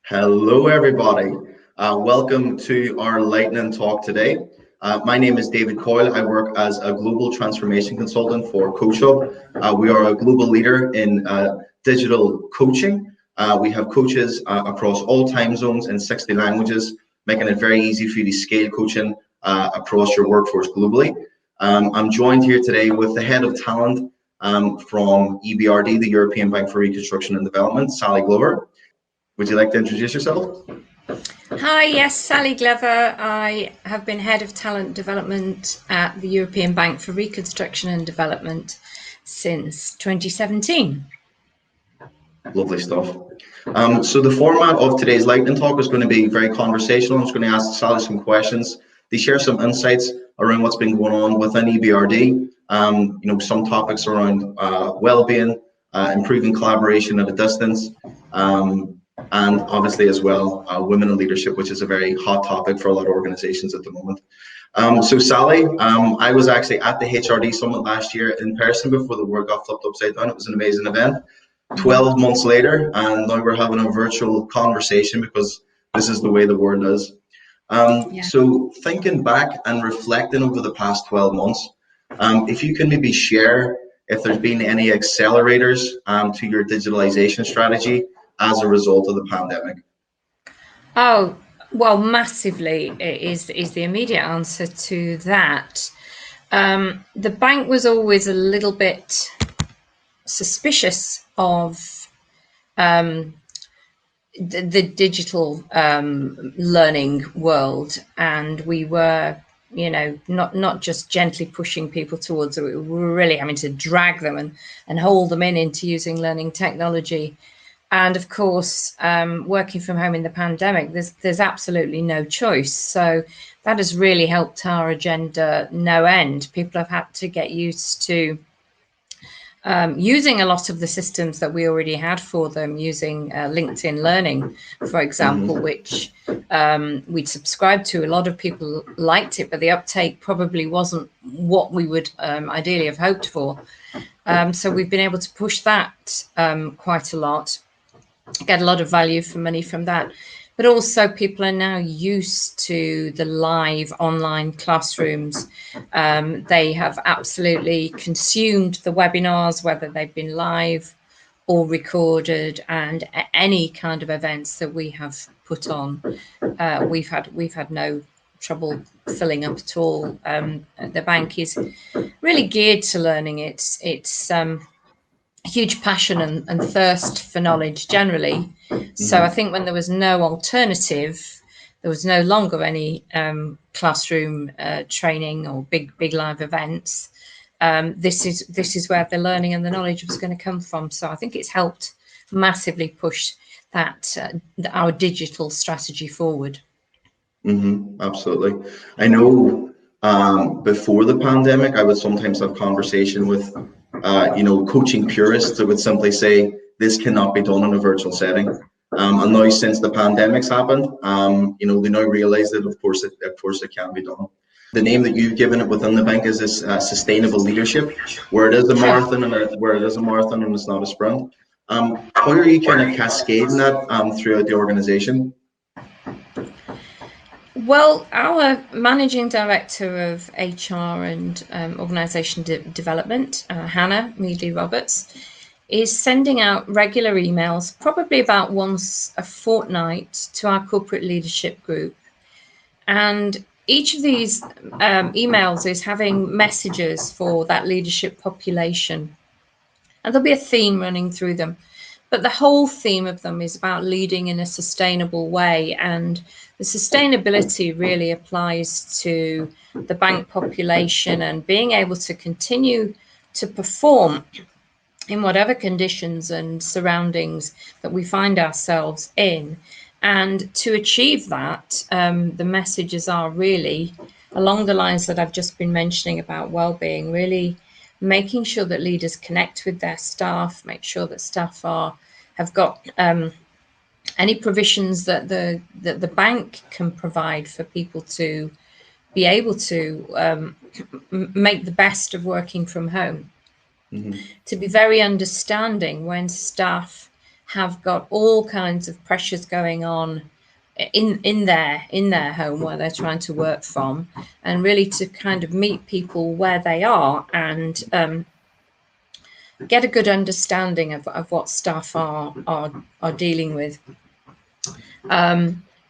Hello, everybody. Welcome to our lightning talk today. My name is David Coyle. I work as a global transformation consultant for CoachHub. We are a global leader in digital coaching. We have coaches across all time zones in 60 languages, making it very easy for you to scale coaching across your workforce globally. I'm joined here today with the head of talent from Ebrd, the European Bank for Reconstruction and Development, Sally Glover. Would you like to introduce yourself? Hi, yes, Sally Glover. I have been Head of Talent Development at the European Bank for Reconstruction and Development since 2017. Lovely stuff. So the format of today's lightning talk is going to be very conversational. I'm just going to ask Sally some questions. They share some insights around what's been going on within Ebrd. Some topics around well-being, improving collaboration at a distance, and obviously as well, women in leadership, which is a very hot topic for a lot of organizations at the moment. So Sally, I was actually at the HRD Summit last year in person before the world got flipped upside down. It was an amazing event. 12 months later, and now we're having a virtual conversation because this is the way the world is. So thinking back and reflecting over the past 12 months, if you can maybe share if there's been any accelerators to your digitalization strategy as a result of the pandemic. Oh, well, massively is the immediate answer to that. The bank was always a little bit suspicious of the digital learning world, and we were not just gently pushing people towards it, we were really having to drag them and hold them into using learning technology. And of course, working from home in the pandemic, there's absolutely no choice. So that has really helped our agenda no end. People have had to get used to using a lot of the systems that we already had for them, using LinkedIn Learning, for example, which we'd subscribed to. A lot of people liked it, but the uptake probably wasn't what we would ideally have hoped for. So we've been able to push that quite a lot, get a lot of value for money from that. But also people are now used to the live online classrooms. They have absolutely consumed the webinars, whether they've been live or recorded, and any kind of events that we have put on. We've had no trouble filling up at all. The bank is really geared to learning. It's huge passion and thirst for knowledge generally. So I think when there was no alternative, there was no longer any classroom training or big live events. This is where the learning and the knowledge was going to come from. So I think it's helped massively push that our digital strategy forward. Absolutely. I know before the pandemic, I would sometimes have conversation with coaching purists that would simply say this cannot be done in a virtual setting. And now since the pandemic's happened, they now realize that of course it can be done. The name that you've given it within the bank is this sustainable leadership, where it is a marathon and it's not a sprint. How are you kind of cascading that throughout the organization? Well, our managing director of HR and organisation development, Hannah Meadley Roberts, is sending out regular emails, probably about once a fortnight, to our corporate leadership group. And each of these emails is having messages for that leadership population. And there'll be a theme running through them. But the whole theme of them is about leading in a sustainable way. And the sustainability really applies to the bank population and being able to continue to perform in whatever conditions and surroundings that we find ourselves in. And to achieve that, the messages are really along the lines that I've just been mentioning about well-being, really making sure that leaders connect with their staff, make sure that staff have got any provisions that the bank can provide for people to be able to make the best of working from home. To be very understanding when staff have got all kinds of pressures going on in their home where they're trying to work from, and really to kind of meet people where they are and get a good understanding of what staff are dealing with.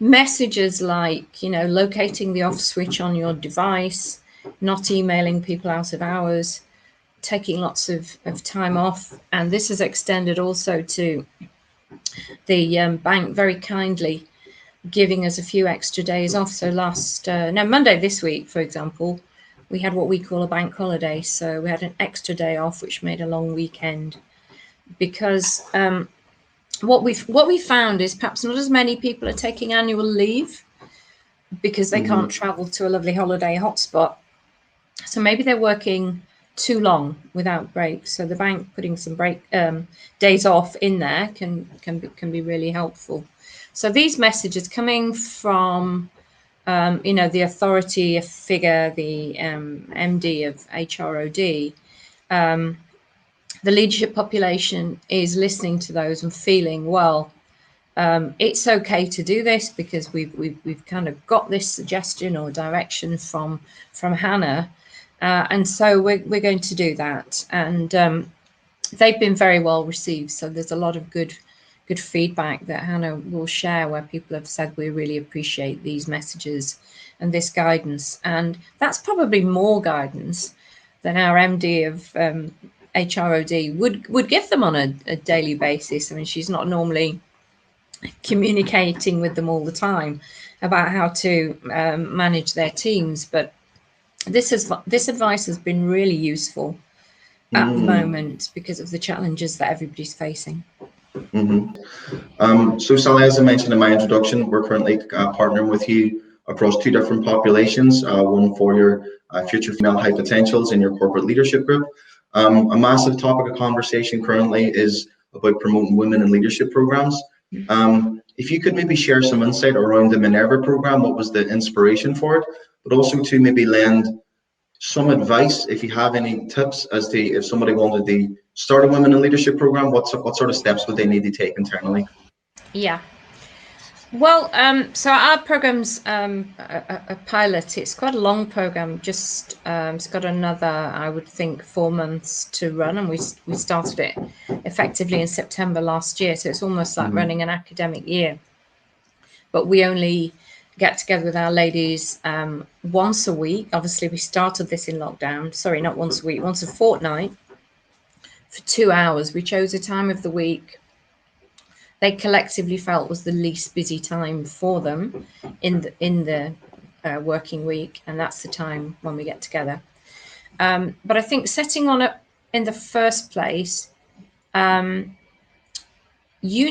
Messages like, you know, locating the off switch on your device, not emailing people out of hours, taking lots of time off. And this is extended also to the bank very kindly giving us a few extra days off. So Monday this week, for example, we had what we call a bank holiday. So we had an extra day off, which made a long weekend, because what we found is perhaps not as many people are taking annual leave because they can't travel to a lovely holiday hotspot. So maybe they're working too long without breaks. So the bank putting some break days off in there can be really helpful. So these messages coming from you know, the authority figure, the MD of HROD, the leadership population is listening to those and feeling, well, it's okay to do this because we've kind of got this suggestion or direction from Hannah, and so we're going to do that. And they've been very well received. So there's a lot of good feedback that Hannah will share where people have said, we really appreciate these messages and this guidance. And that's probably more guidance than our MD of HROD would give them on a daily basis. I mean, she's not normally communicating with them all the time about how to manage their teams, but this advice has been really useful at the moment because of the challenges that everybody's facing. So Sally, as I mentioned in my introduction, we're currently partnering with you across two different populations, one for your future female high potentials in your corporate leadership group. A massive topic of conversation currently is about promoting women in leadership programs. If you could maybe share some insight around the Minerva program, what was the inspiration for it, but also to maybe lend some advice, if you have any tips as to if somebody wanted to start a women in leadership program, what sort of steps would they need to take internally? Yeah. Well, so our program's a pilot. It's quite a long program. Just it's got another, I would think, 4 months to run, and we started it effectively in September last year. So it's almost like running an academic year. But we only get together with our ladies once a week. Obviously, we started this in lockdown. Sorry, not once a week, once a fortnight for 2 hours. We chose a time of the week they collectively felt was the least busy time for them in the working week, and that's the time when we get together. But I think setting on it in the first place, you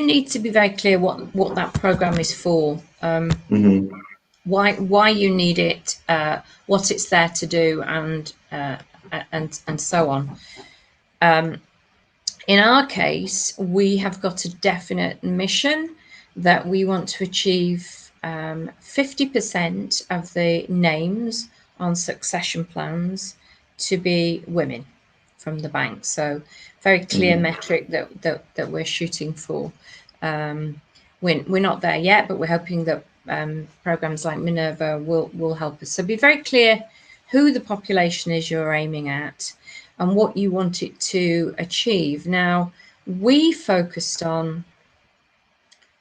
need to be very clear what that program is for, why you need it, what it's there to do, and so on. In our case, we have got a definite mission that we want to achieve 50% of the names on succession plans to be women from the bank. So very clear metric that we're shooting for. We're not there yet, but we're hoping that programs like Minerva will help us. So be very clear who the population is you're aiming at and what you want it to achieve. Now, we focused on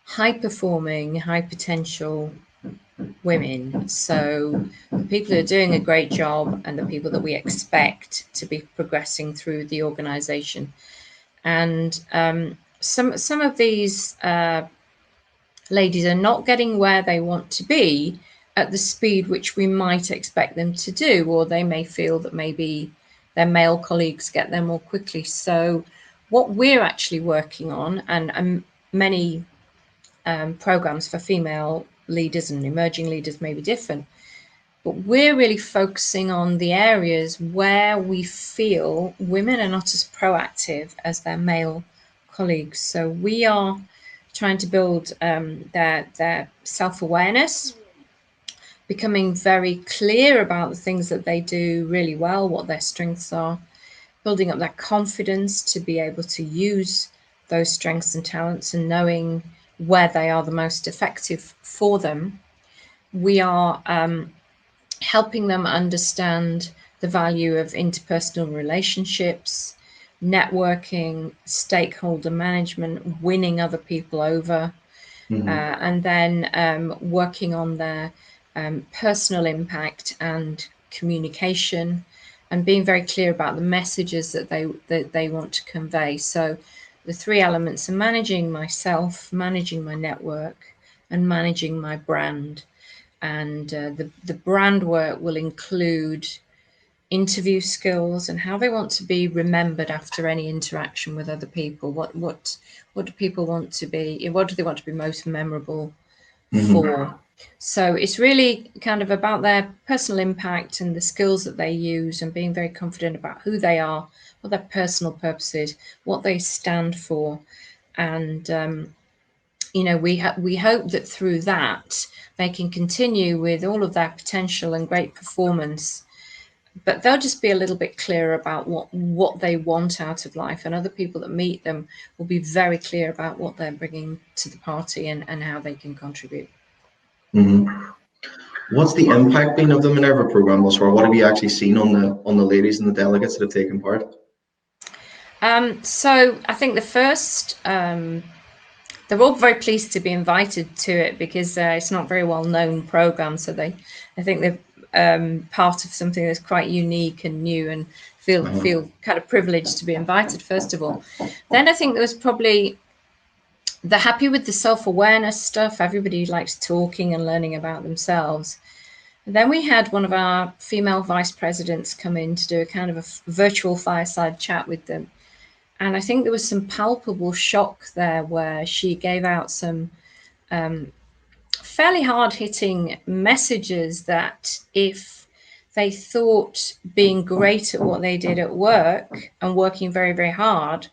high-performing, high-potential women. So the people who are doing a great job and the people that we expect to be progressing through the organization. And some of these ladies are not getting where they want to be at the speed which we might expect them to do, or they may feel that maybe their male colleagues get there more quickly. So what we're actually working on, and many programs for female leaders and emerging leaders may be different, but we're really focusing on the areas where we feel women are not as proactive as their male colleagues. So we are trying to build their self-awareness, becoming very clear about the things that they do really well, what their strengths are, building up that confidence to be able to use those strengths and talents and knowing where they are the most effective for them, we are helping them understand the value of interpersonal relationships, networking, stakeholder management, winning other people over, and then working on their personal impact and communication, and being very clear about the messages that they want to convey. So the three elements are managing myself, managing my network, and managing my brand. And the brand work will include interview skills and how they want to be remembered after any interaction with other people. What do people want to be? What do they want to be most memorable for? So it's really kind of about their personal impact and the skills that they use, and being very confident about who they are, what their personal purpose is, what they stand for, and you know, we hope that through that they can continue with all of their potential and great performance, but they'll just be a little bit clearer about what they want out of life, and other people that meet them will be very clear about what they're bringing to the party and how they can contribute. What's the impact been of the Minerva program thus far? What have you actually seen on the ladies and the delegates that have taken part? So I think the first, they're all very pleased to be invited to it, because it's not very well known program. So I think they're part of something that's quite unique and new, and feel kind of privileged to be invited, first of all. Then I think there was probably, they're happy with the self-awareness stuff. Everybody likes talking and learning about themselves. And then we had one of our female vice presidents come in to do a kind of a virtual fireside chat with them. And I think there was some palpable shock there, where she gave out some fairly hard-hitting messages that if they thought being great at what they did at work and working very, very hard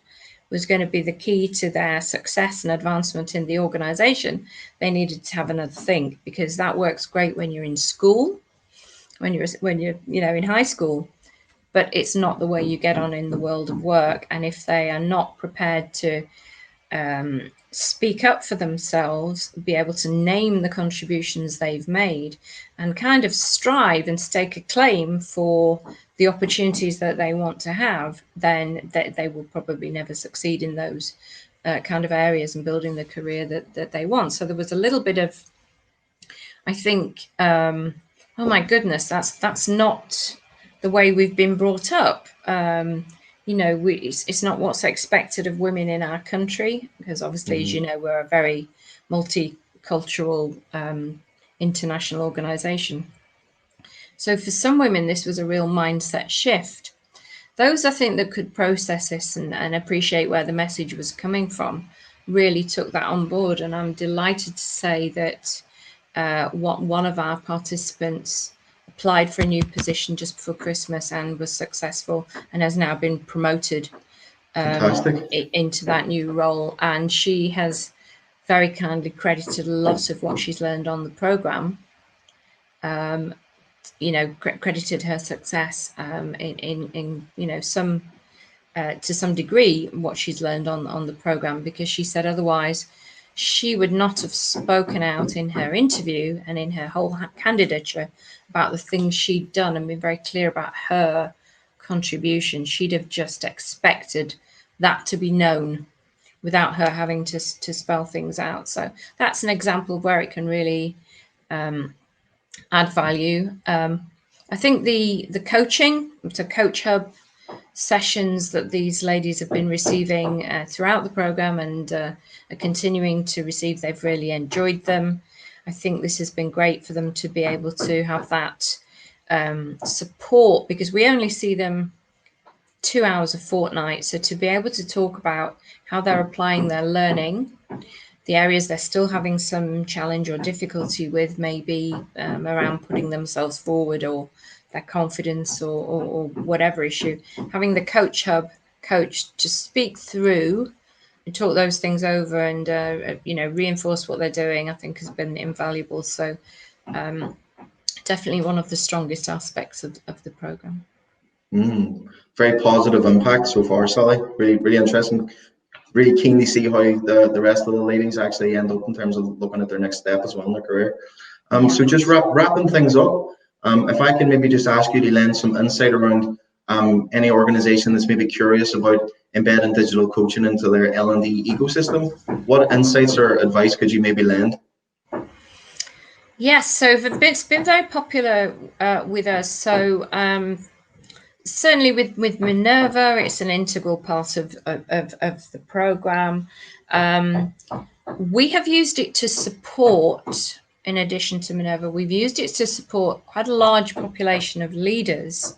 was going to be the key to their success and advancement in the organization, they needed to have another think, because that works great when you're in school, when you're in high school, but it's not the way you get on in the world of work. And if they are not prepared to speak up for themselves, be able to name the contributions they've made, and kind of strive and stake a claim for the opportunities that they want to have, then they will probably never succeed in those kind of areas and building the career that they want. So there was a little bit of, I think, oh my goodness, that's not the way we've been brought up. It's not what's expected of women in our country, because obviously, as you know, we're a very multicultural international organization. So for some women, this was a real mindset shift. Those, I think, that could process this and appreciate where the message was coming from really took that on board. And I'm delighted to say that one of our participants applied for a new position just before Christmas and was successful, and has now been promoted into that new role. And she has very kindly credited a lot of what she's learned on the program, credited her success in some to some degree what she's learned on the program, because she said otherwise she would not have spoken out in her interview and in her whole candidature about the things she'd done and been very clear about her contribution. She'd have just expected that to be known without her having to spell things out. So that's an example of where it can really add value. I think the coaching, so CoachHub sessions that these ladies have been receiving throughout the program and are continuing to receive, they've really enjoyed them. I think this has been great for them to be able to have that support, because we only see them 2 hours a fortnight. So to be able to talk about how they're applying their learning, the areas they're still having some challenge or difficulty with, maybe around putting themselves forward, or their confidence, or whatever issue, having the CoachHub coach to speak through and talk those things over and reinforce what they're doing, I think has been invaluable. So definitely one of the strongest aspects of the program. Very positive impact so far, Sally. Really, really interesting. really keen to see how the rest of the ladies actually end up in terms of looking at their next step as well in their career. So just wrapping things up, if I can maybe just ask you to lend some insight around any organization that's maybe curious about embedding digital coaching into their L&D ecosystem, what insights or advice could you maybe lend? Yes, so it's been very popular with us. So certainly with Minerva, it's an integral part of the program. We have used it to support, in addition to Minerva, we've used it to support quite a large population of leaders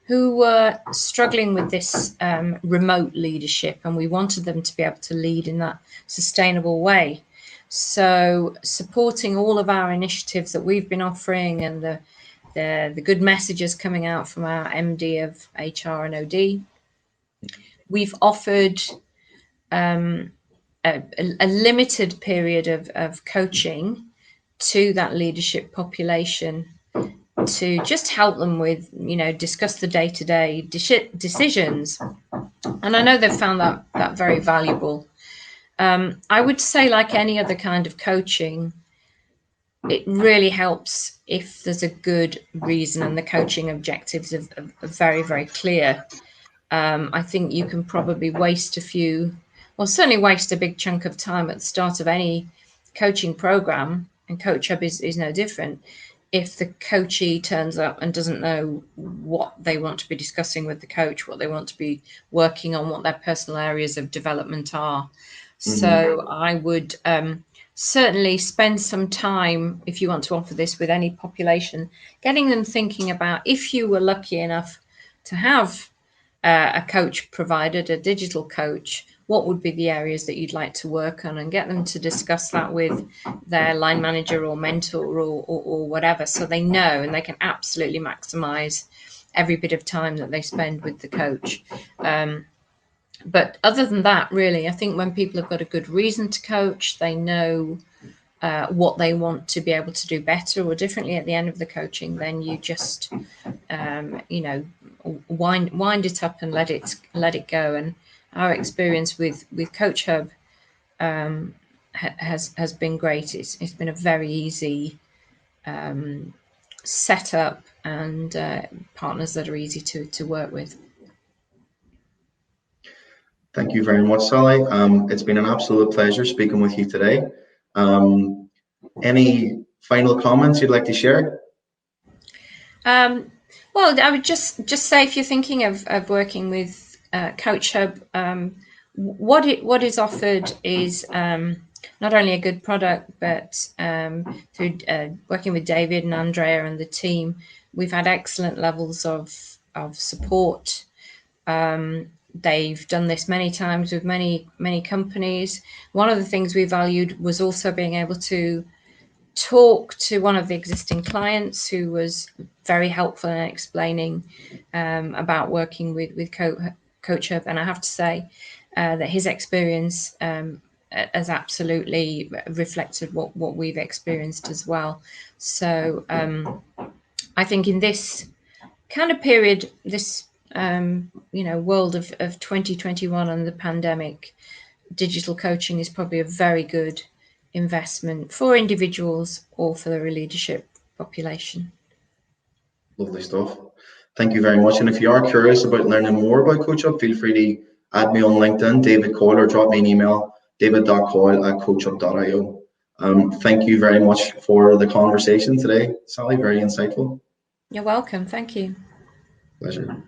who were struggling with this remote leadership, and we wanted them to be able to lead in that sustainable way. So supporting all of our initiatives that we've been offering, and the good messages coming out from our MD of HR and OD, we've offered a limited period of coaching to that leadership population to just help them with, discuss the day-to-day decisions. And I know they've found that very valuable. I would say, like any other kind of coaching, it really helps if there's a good reason and the coaching objectives are very, very clear. I think you can probably certainly waste a big chunk of time at the start of any coaching program, and CoachHub is no different, if the coachee turns up and doesn't know what they want to be discussing with the coach, what they want to be working on, what their personal areas of development are. Mm-hmm. So I would certainly spend some time, if you want to offer this with any population, getting them thinking about, if you were lucky enough to have a coach provided, a digital coach, what would be the areas that you'd like to work on, and get them to discuss that with their line manager or mentor or whatever, so they know and they can absolutely maximize every bit of time that they spend with the coach. But other than that, really, I think when people have got a good reason to coach, they know what they want to be able to do better or differently at the end of the coaching, then you just wind it up and let it go. And our experience with CoachHub has been great. It's been a very easy setup, and partners that are easy to work with. Thank you very much, Sally. It's been an absolute pleasure speaking with you today. Any final comments you'd like to share? Well, I would just say, if you're thinking of working with CoachHub, what is offered is not only a good product, but through working with David and Andrea and the team, we've had excellent levels of support. They've done this many times with many companies. One of the things we valued was also being able to talk to one of the existing clients who was very helpful in explaining about working with CoachHub. And I have to say that his experience has absolutely reflected what we've experienced as well. So I think in this kind of period, this world of 2021 and the pandemic, digital coaching is probably a very good investment for individuals or for the leadership population. Lovely stuff. Thank you very much. And if you are curious about learning more about CoachHub, feel free to add me on LinkedIn, David Coyle, or drop me an email, david.coyle@coachup.io. Thank you very much for the conversation today, Sally. Very insightful. You're welcome. Thank you. Pleasure.